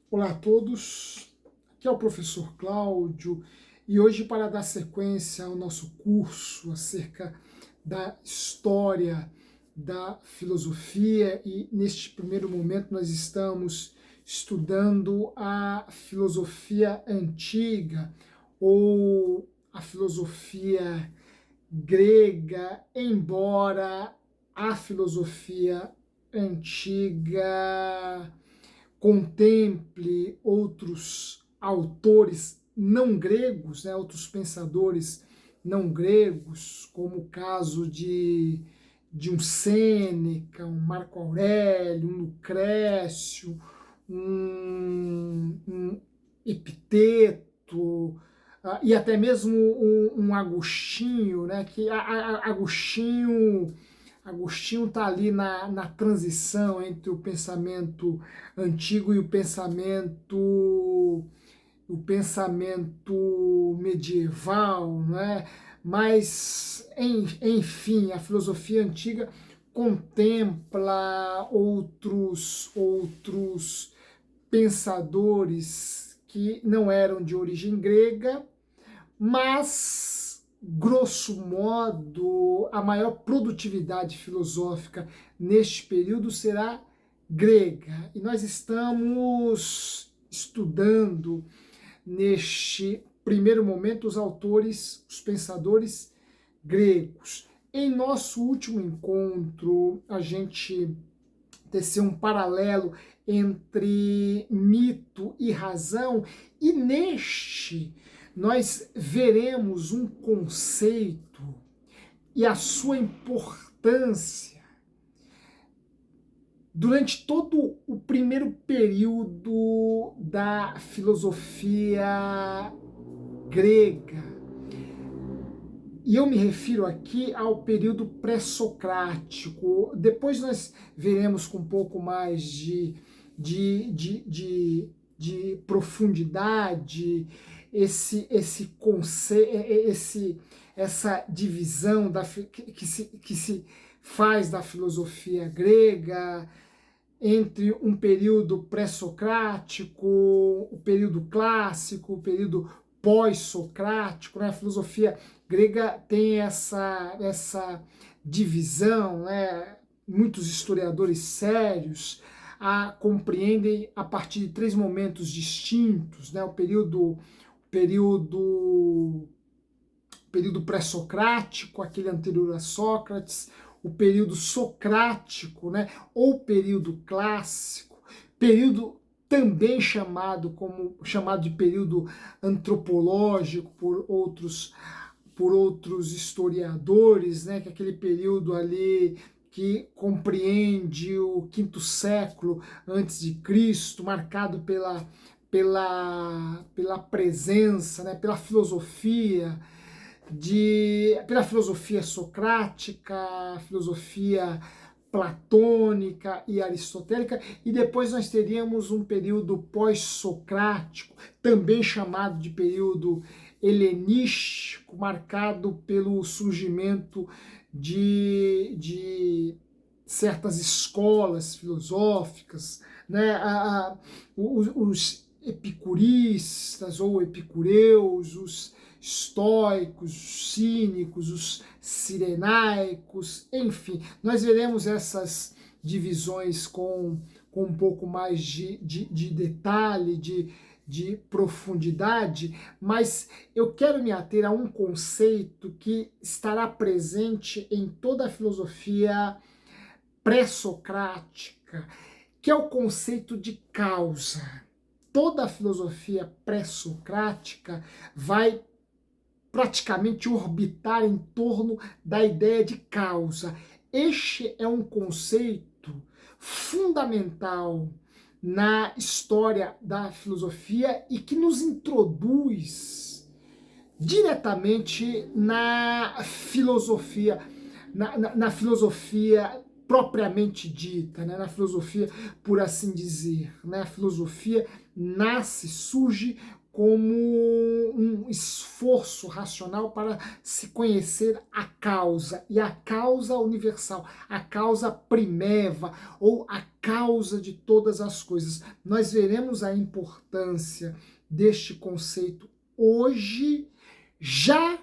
Olá a todos, aqui é o professor Cláudio e hoje, para dar sequência ao nosso curso acerca da história da filosofia, e neste primeiro momento nós estamos estudando a filosofia antiga ou a filosofia grega, embora a filosofia antiga contemple outros autores não gregos, né, outros pensadores não gregos, como o caso de um Sêneca, um Marco Aurélio, um Lucrécio, um Epiteto, e até mesmo um Agostinho, né, que Agostinho está ali na transição entre o pensamento antigo e o pensamento medieval, né? Mas, enfim, a filosofia antiga contempla outros pensadores que não eram de origem grega, mas, grosso modo, a maior produtividade filosófica neste período será grega. E nós estamos estudando, neste primeiro momento, os autores, os pensadores gregos. Em nosso último encontro, a gente teceu um paralelo entre mito e razão, e neste nós veremos um conceito e a sua importância durante todo o primeiro período da filosofia grega. E eu me refiro aqui ao período pré-socrático. Depois nós veremos com um pouco mais de profundidade esse conceito, essa divisão que se faz da filosofia grega entre um período pré-socrático, o período clássico, o período pós-socrático, né? A filosofia grega tem essa divisão, né? Muitos historiadores sérios a compreendem a partir de três momentos distintos, né? O período pré-socrático, aquele anterior a Sócrates, o período socrático, né, ou período clássico, período também chamado de período antropológico por outros historiadores, né, que é aquele período ali que compreende o quinto século antes de Cristo, marcado pela presença, né, pela filosofia socrática, filosofia platônica e aristotélica, e depois nós teríamos um período pós-socrático, também chamado de período helenístico, marcado pelo surgimento de certas escolas filosóficas, né? Os epicuristas ou epicureus, os estoicos, os cínicos, os cirenaicos, enfim, nós veremos essas divisões com um pouco mais de detalhe, de profundidade, mas eu quero me ater a um conceito que estará presente em toda a filosofia pré-socrática, que é o conceito de causa. Toda a filosofia pré-socrática vai praticamente orbitar em torno da ideia de causa. Este é um conceito fundamental na história da filosofia e que nos introduz diretamente na filosofia, na filosofia propriamente dita, né? Na filosofia, por assim dizer. Né? A filosofia surge como um esforço racional para se conhecer a causa, e a causa universal, a causa primeva, ou a causa de todas as coisas. Nós veremos a importância deste conceito hoje, já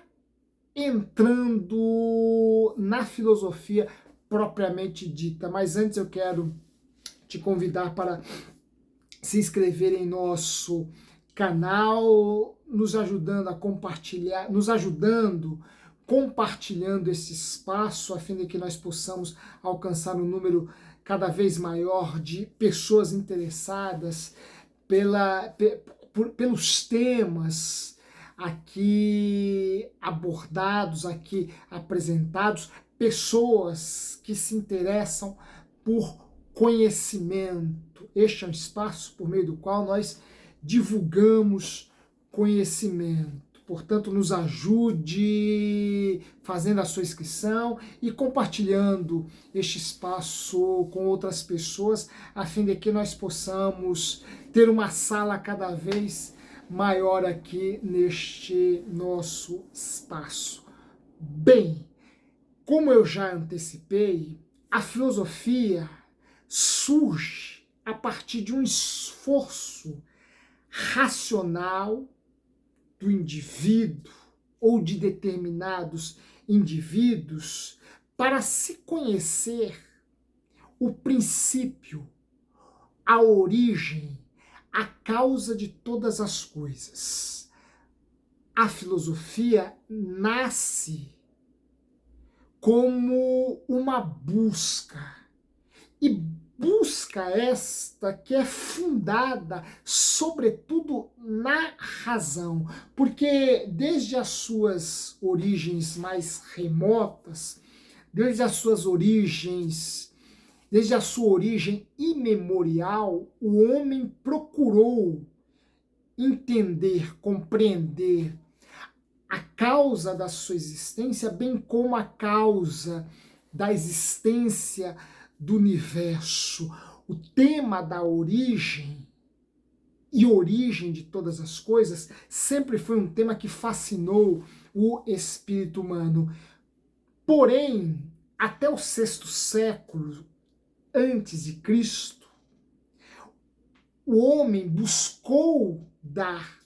entrando na filosofia propriamente dita. Mas antes eu quero te convidar para se inscrever em nosso canal, nos ajudando a compartilhar, compartilhando esse espaço, a fim de que nós possamos alcançar um número cada vez maior de pessoas interessadas pelos temas aqui abordados, aqui apresentados, pessoas que se interessam por conhecimento. Este é um espaço por meio do qual nós divulgamos conhecimento. Portanto, nos ajude fazendo a sua inscrição e compartilhando este espaço com outras pessoas, a fim de que nós possamos ter uma sala cada vez maior aqui neste nosso espaço. Bem, como eu já antecipei, a filosofia surge a partir de um esforço racional do indivíduo ou de determinados indivíduos para se conhecer o princípio, a origem, a causa de todas as coisas. A filosofia nasce como uma busca, e busca esta que é fundada sobretudo na razão, porque desde as suas origens mais remotas, desde a sua origem imemorial, o homem procurou entender, compreender a causa da sua existência, bem como a causa da existência do universo. O tema da origem e origem de todas as coisas sempre foi um tema que fascinou o espírito humano. Porém, até o sexto século antes de Cristo, o homem buscou dar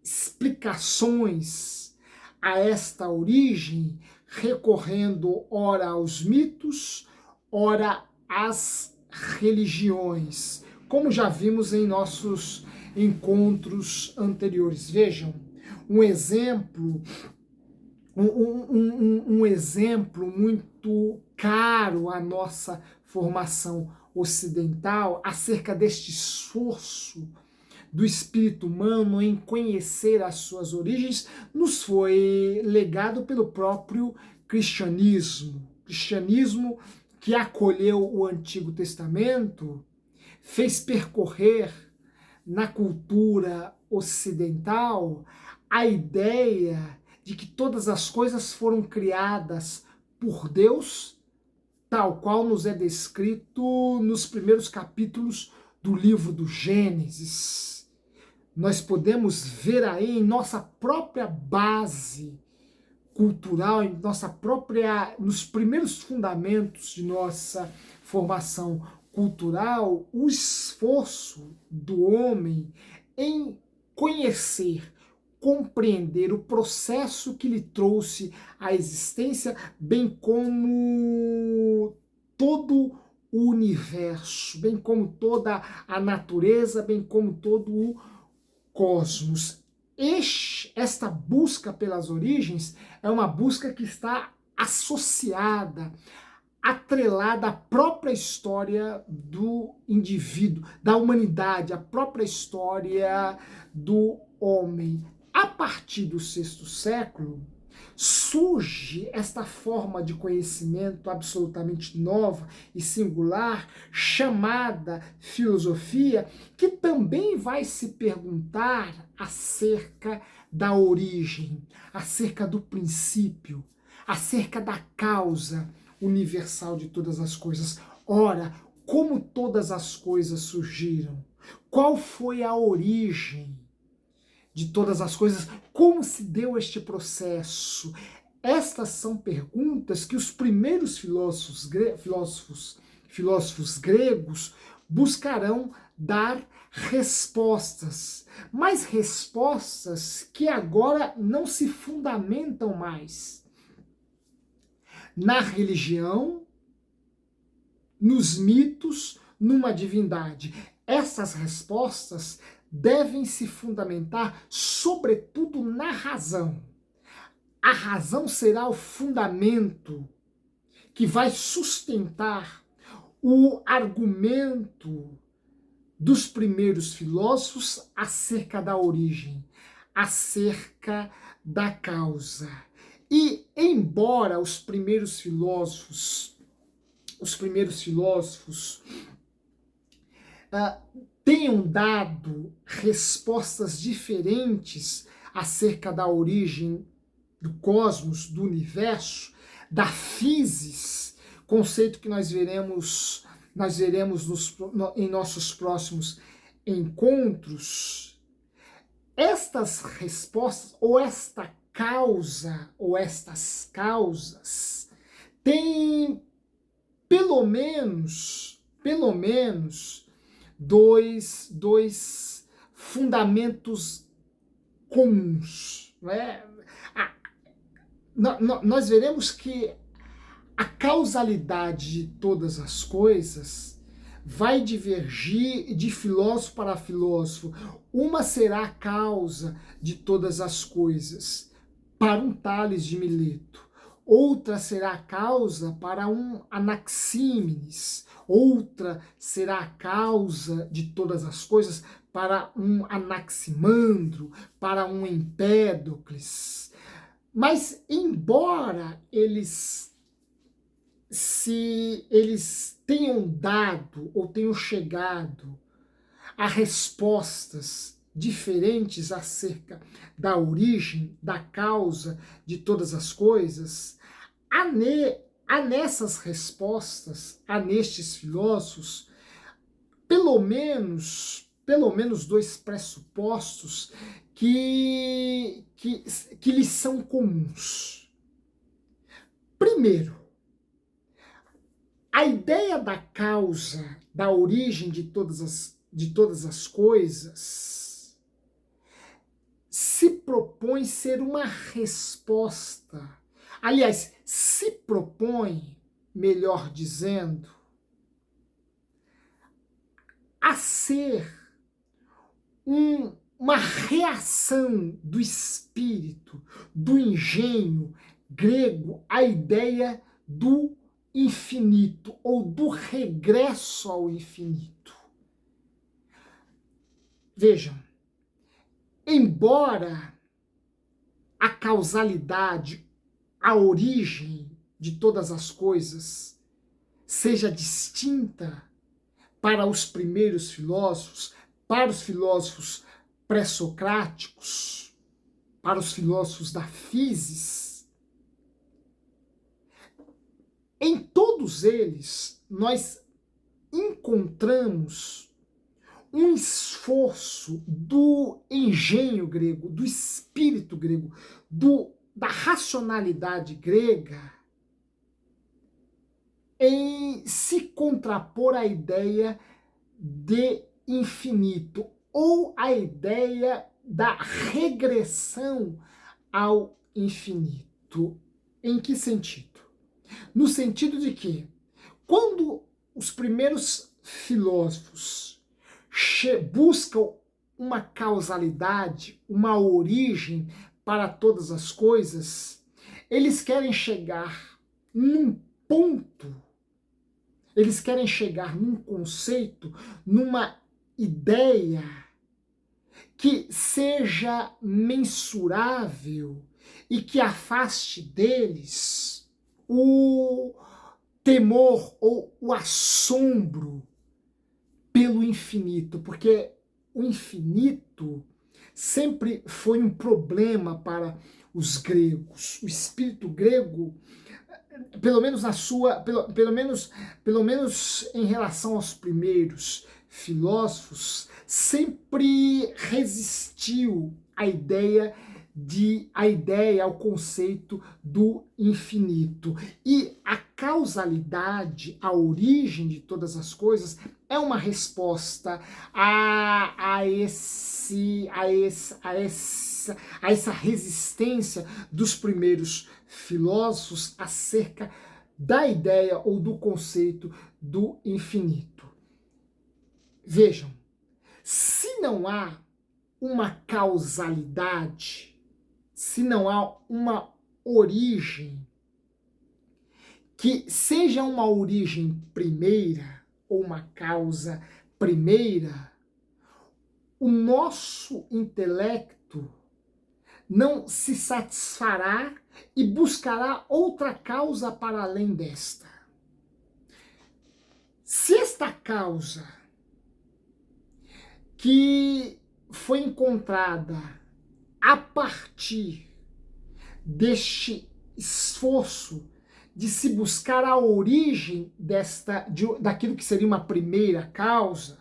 explicações a esta origem, recorrendo ora aos mitos, ora às religiões, como já vimos em nossos encontros anteriores. Vejam, um exemplo muito caro à nossa formação ocidental acerca deste esforço do espírito humano em conhecer as suas origens nos foi legado pelo próprio cristianismo. Cristianismo que acolheu o Antigo Testamento, fez percorrer na cultura ocidental a ideia de que todas as coisas foram criadas por Deus, tal qual nos é descrito nos primeiros capítulos do livro do Gênesis. Nós podemos ver aí em nossa própria base cultural, nos primeiros fundamentos de nossa formação cultural, o esforço do homem em conhecer, compreender o processo que lhe trouxe à existência, bem como todo o universo, bem como toda a natureza, bem como todo o cosmos. Esta busca pelas origens é uma busca que está associada, atrelada à própria história do indivíduo, da humanidade, à própria história do homem. A partir do sexto século, surge esta forma de conhecimento absolutamente nova e singular, chamada filosofia, que também vai se perguntar acerca da origem, acerca do princípio, acerca da causa universal de todas as coisas. Ora, como todas as coisas surgiram? Qual foi a origem de todas as coisas? Como se deu este processo? Estas são perguntas que os primeiros filósofos gregos buscarão dar respostas, mas respostas que agora não se fundamentam mais na religião, nos mitos, numa divindade. Essas respostas devem se fundamentar, sobretudo, na razão. A razão será o fundamento que vai sustentar o argumento dos primeiros filósofos acerca da origem, acerca da causa. E embora os primeiros filósofos tenham dado respostas diferentes acerca da origem do cosmos, do universo, da physis, conceito que nós veremos em nossos próximos encontros. Estas respostas, ou esta causa, ou estas causas, têm pelo menos dois fundamentos comuns, não é? Nós veremos que a causalidade de todas as coisas vai divergir de filósofo para filósofo. Uma será a causa de todas as coisas para um Tales de Mileto, outra será a causa para um Anaxímenes, outra será a causa de todas as coisas para um Anaximandro, para um Empédocles. Mas, embora eles tenham dado ou tenham chegado a respostas diferentes acerca da origem, da causa de todas as coisas, há nessas respostas, há nestes filósofos, pelo menos dois pressupostos que lhes são comuns. Primeiro, a ideia da causa, da origem de todas as coisas, se propõe ser uma resposta. Aliás, se propõe, melhor dizendo, a ser uma reação do espírito, do engenho grego, à ideia do infinito, ou do regresso ao infinito. Vejam, embora a causalidade, a origem de todas as coisas seja distinta para os primeiros filósofos, para os filósofos pré-socráticos, para os filósofos da physis, em todos eles nós encontramos um esforço do engenho grego, do espírito grego, da racionalidade grega em se contrapor à ideia de infinito, ou à ideia da regressão ao infinito. Em que sentido? No sentido de que, quando os primeiros filósofos buscam uma causalidade, uma origem para todas as coisas, eles querem chegar num ponto, eles querem chegar num conceito, numa ideia que seja mensurável e que afaste deles o temor ou o assombro pelo infinito, porque o infinito sempre foi um problema para os gregos. O espírito grego, pelo menos pelo menos em relação aos primeiros filósofos, sempre resistiu o conceito do infinito. E a causalidade, a origem de todas as coisas, é uma resposta a essa resistência dos primeiros filósofos acerca da ideia ou do conceito do infinito. Vejam, se não há uma causalidade, se não há uma origem que seja uma origem primeira ou uma causa primeira, o nosso intelecto não se satisfará e buscará outra causa para além desta. Se esta causa que foi encontrada a partir deste esforço de se buscar a origem daquilo que seria uma primeira causa,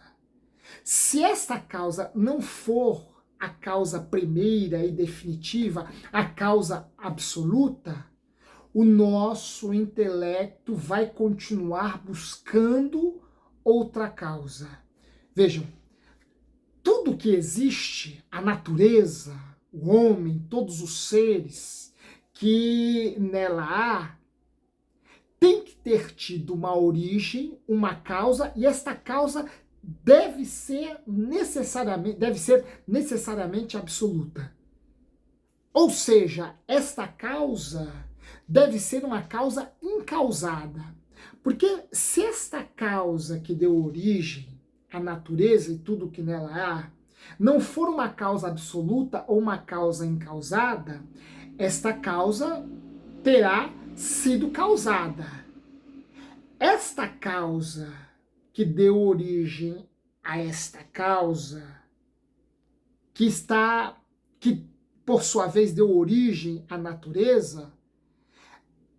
se esta causa não for a causa primeira e definitiva, a causa absoluta, o nosso intelecto vai continuar buscando outra causa. Vejam, tudo que existe, a natureza, o homem, todos os seres que nela há, tem que ter tido uma origem, uma causa, e esta causa deve ser necessariamente absoluta. Ou seja, esta causa deve ser uma causa incausada. Porque se esta causa que deu origem à natureza e tudo que nela há não for uma causa absoluta ou uma causa incausada, esta causa terá sido causada. Esta causa que deu origem a esta causa, que por sua vez deu origem à natureza,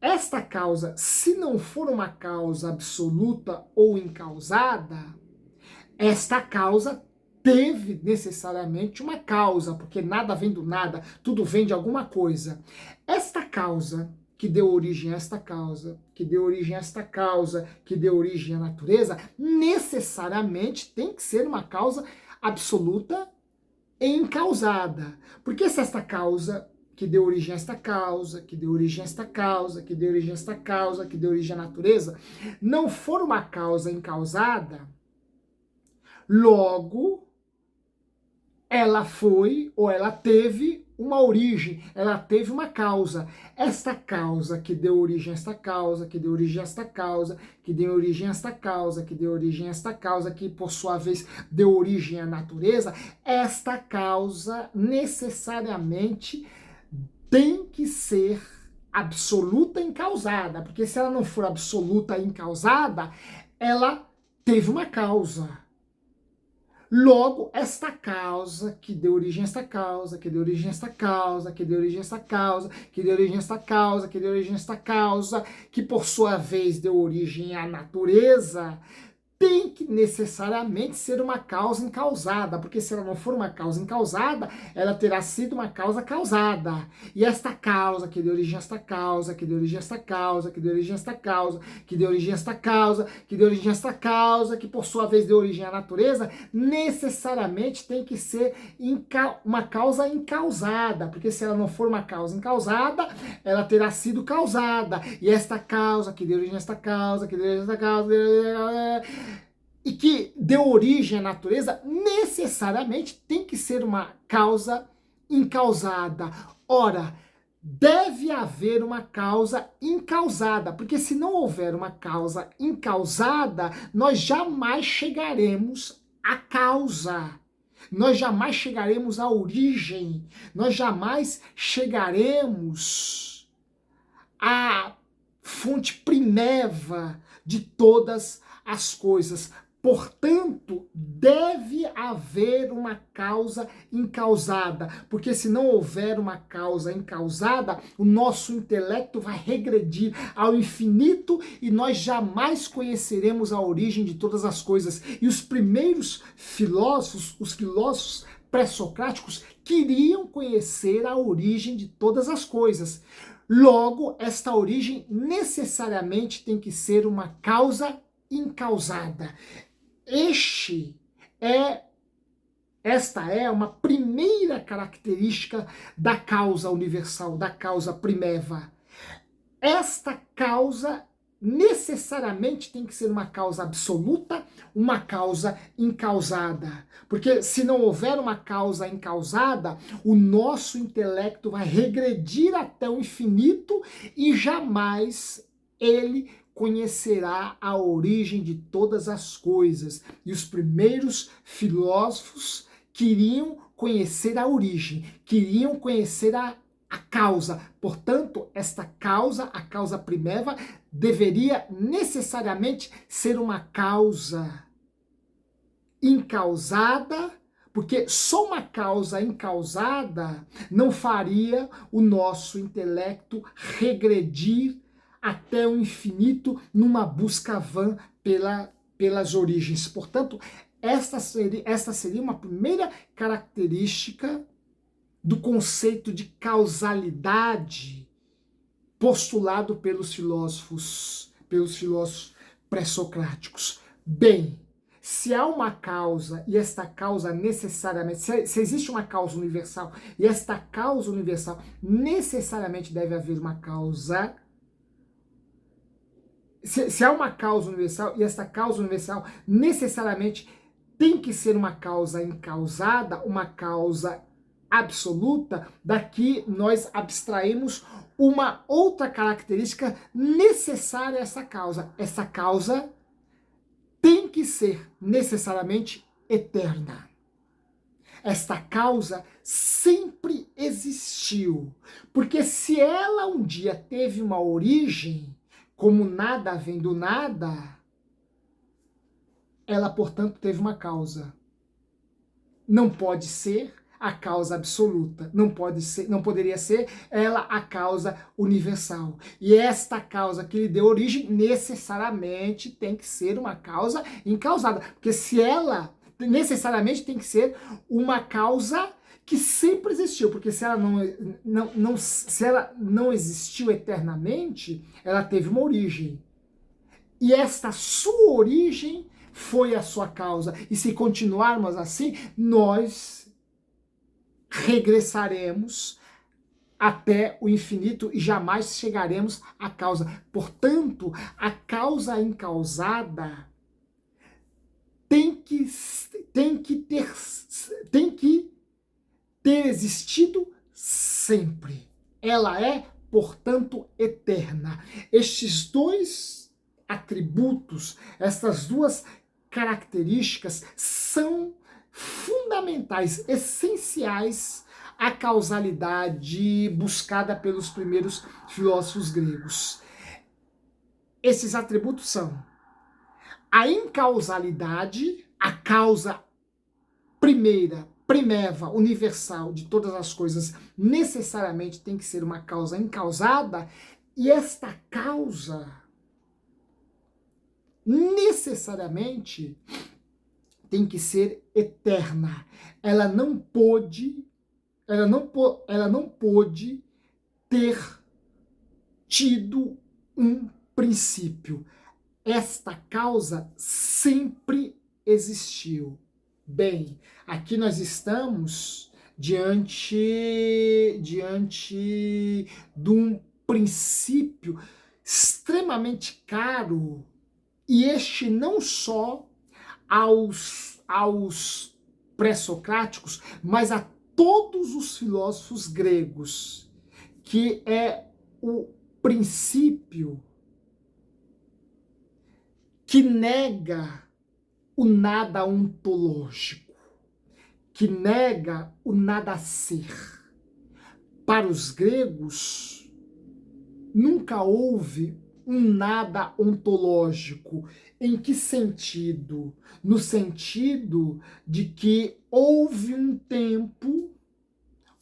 esta causa, se não for uma causa absoluta ou incausada, esta causa teve necessariamente uma causa, porque nada vem do nada, tudo vem de alguma coisa. Esta causa que deu origem a esta causa, que deu origem a esta causa, que deu origem à natureza, necessariamente tem que ser uma causa absoluta e incausada. Porque se esta causa que deu origem a esta causa, que deu origem a esta causa, que deu origem a esta causa, que deu origem à natureza, não for uma causa incausada, logo ela foi ou ela teve uma origem, ela teve uma causa. Esta causa que deu origem a esta causa, que deu origem a esta causa, que deu origem a esta causa, que deu origem a esta causa, que por sua vez deu origem à natureza, esta causa necessariamente tem que ser absoluta e incausada, porque se ela não for absoluta e incausada, ela teve uma causa. Logo, esta causa que deu origem a esta causa, que deu origem a esta causa, que deu origem a esta causa, que deu origem a esta causa, que deu origem a esta causa, que por sua vez deu origem à natureza, tem que necessariamente ser uma causa incausada, porque se ela não for uma causa incausada, ela terá sido uma causa causada. E esta causa que deu origem a esta causa, que deu origem a esta causa, que deu origem a esta causa, que deu origem a esta causa, que deu origem a esta causa, que por sua vez deu origem à natureza, necessariamente tem que ser uma causa incausada, porque se ela não for uma causa incausada, ela terá sido causada. E esta causa que deu origem a esta causa, que deu origem a esta causa, e que deu origem à natureza, necessariamente tem que ser uma causa incausada. Ora, deve haver uma causa incausada, porque se não houver uma causa incausada, nós jamais chegaremos à causa. Nós jamais chegaremos à origem. Nós jamais chegaremos à fonte primeva de todas as coisas. Portanto, deve haver uma causa incausada, porque se não houver uma causa incausada, o nosso intelecto vai regredir ao infinito e nós jamais conheceremos a origem de todas as coisas. E os primeiros filósofos, os filósofos pré-socráticos queriam conhecer a origem de todas as coisas. Logo, esta origem necessariamente tem que ser uma causa incausada. Esta é uma primeira característica da causa universal, da causa primeva. Esta causa necessariamente tem que ser uma causa absoluta, uma causa incausada. Porque se não houver uma causa incausada, o nosso intelecto vai regredir até o infinito e jamais ele conhecerá a origem de todas as coisas. E os primeiros filósofos queriam conhecer a origem, queriam conhecer a causa. Portanto, esta causa, a causa primeva, deveria necessariamente ser uma causa incausada, porque só uma causa incausada não faria o nosso intelecto regredir até o infinito numa busca vã pelas origens. Portanto, esta seria uma primeira característica do conceito de causalidade postulado pelos filósofos pré-socráticos. Bem, se há uma causa e esta causa necessariamente, se existe uma causa universal e esta causa universal necessariamente deve haver uma causa, se há uma causa universal e esta causa universal necessariamente tem que ser uma causa incausada, uma causa absoluta, daqui nós abstraímos uma outra característica necessária a essa causa. Essa causa tem que ser necessariamente eterna. Esta causa sempre existiu, porque se ela um dia teve uma origem, como nada vem do nada, ela, portanto, teve uma causa. Não pode ser a causa absoluta, não poderia ser ela a causa universal. E esta causa que lhe deu origem necessariamente tem que ser uma causa incausada, porque se ela necessariamente tem que ser uma causa que sempre existiu, porque se ela se ela não existiu eternamente, ela teve uma origem. E esta sua origem foi a sua causa. E se continuarmos assim, nós regressaremos até o infinito e jamais chegaremos à causa. Portanto, a causa incausada tem que ter existido sempre. Ela é, portanto, eterna. Estes dois atributos, essas duas características são fundamentais, essenciais à causalidade buscada pelos primeiros filósofos gregos. Esses atributos são a incausalidade, a causa primeira, primeva, universal de todas as coisas, necessariamente tem que ser uma causa incausada, e esta causa necessariamente tem que ser eterna. Ela não pôde ter tido um princípio. Esta causa sempre existiu. Bem, aqui nós estamos diante de um princípio extremamente caro, e este não só aos pré-socráticos, mas a todos os filósofos gregos, que é o princípio que nega o nada ontológico, que nega o nada ser. Para os gregos, nunca houve um nada ontológico. Em que sentido? No sentido de que houve um tempo,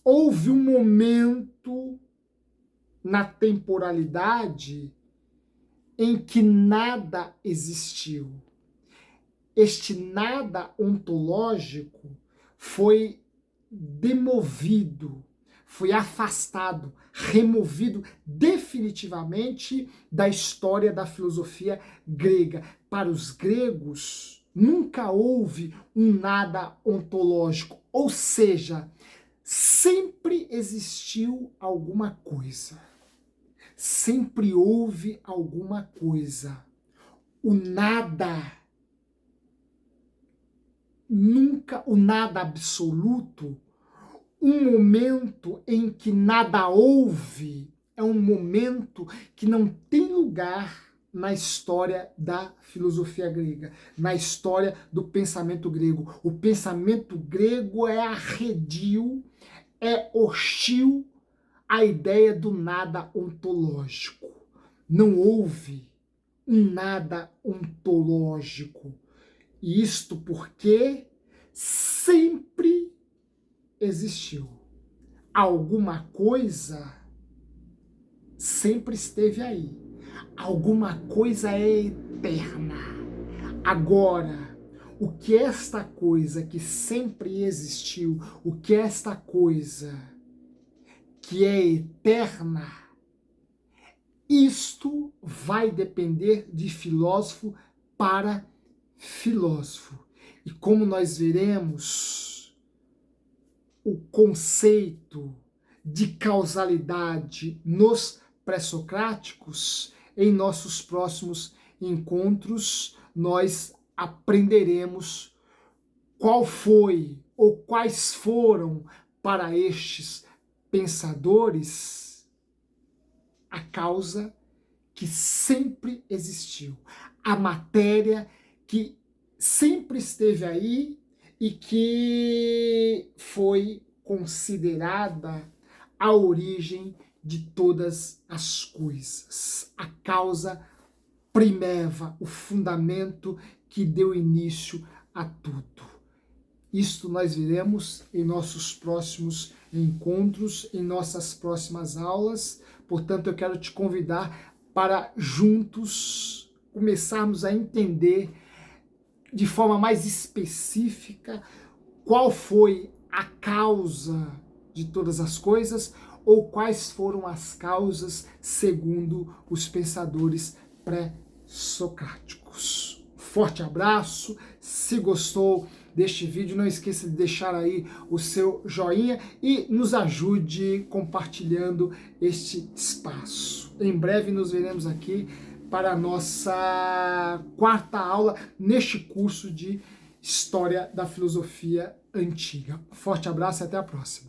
houve um momento na temporalidade em que nada existiu. Este nada ontológico foi demovido, foi afastado, removido definitivamente da história da filosofia grega. Para os gregos, nunca houve um nada ontológico, ou seja, sempre existiu alguma coisa. Sempre houve alguma coisa. O nada, nunca o nada absoluto, um momento em que nada houve, é um momento que não tem lugar na história da filosofia grega, na história do pensamento grego. O pensamento grego é arredio, é hostil à ideia do nada ontológico. Não houve um nada ontológico. Isto porque sempre existiu. Alguma coisa sempre esteve aí. Alguma coisa é eterna. Agora, o que esta coisa que sempre existiu, o que esta coisa que é eterna, isto vai depender de filósofo para filósofo. E como nós veremos, o conceito de causalidade nos pré-socráticos, em nossos próximos encontros, nós aprenderemos qual foi ou quais foram para estes pensadores a causa que sempre existiu, a matéria que sempre esteve aí e que foi considerada a origem de todas as coisas, a causa primeva, o fundamento que deu início a tudo. Isto nós veremos em nossos próximos encontros, em nossas próximas aulas. Portanto, eu quero te convidar para juntos começarmos a entender de forma mais específica qual foi a causa de todas as coisas ou quais foram as causas segundo os pensadores pré-socráticos. Forte abraço, se gostou deste vídeo, não esqueça de deixar aí o seu joinha e nos ajude compartilhando este espaço. Em breve nos veremos aqui para a nossa quarta aula neste curso de História da Filosofia Antiga. Forte abraço e até a próxima.